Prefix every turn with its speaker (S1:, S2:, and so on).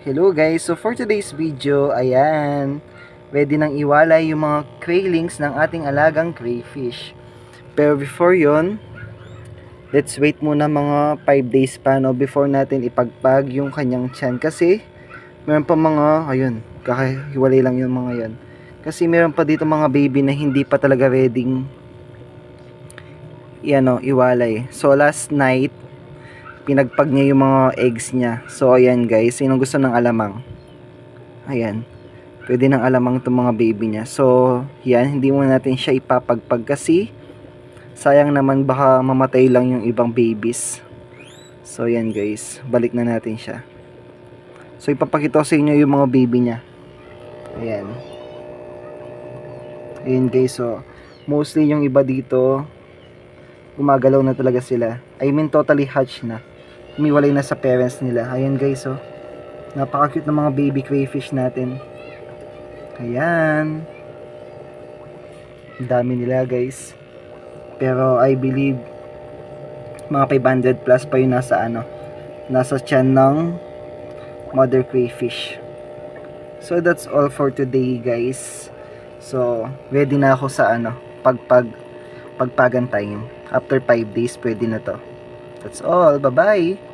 S1: Hello guys, so for today's video, ayan, ready nang iwalay yung mga craylings ng ating alagang crayfish. Pero before yon, let's wait muna mga 5 days pa no, before natin ipagpag yung kanyang tiyan. Kasi meron pa mga, ayun, kakahiwalay lang yung mga yon. Kasi meron pa dito mga baby na hindi pa talaga ready iwalay. So last night, pinagpag niya yung mga eggs niya. So ayan guys, sino gusto ng alamang? Ayan, pwede ng alamang itong mga baby niya. So yan, hindi muna natin siya ipapagpag kasi sayang naman, baka mamatay lang yung ibang babies. So yan guys, balik na natin siya. So ipapakita ko sa inyo yung mga baby niya. Ayan. Ayan guys, so mostly yung iba dito gumagalaw na talaga sila. I mean totally hatch na, umiwalay na sa parents nila. Ayan guys, so napaka-cute ng mga baby crayfish natin. Ayan, ang dami nila guys. Pero I believe mga 500 plus pa yung nasa tiyan ng mother crayfish. So that's all for today guys. So ready na ako sa pagpagan time. After 5 days pwede na to. That's all, bye bye.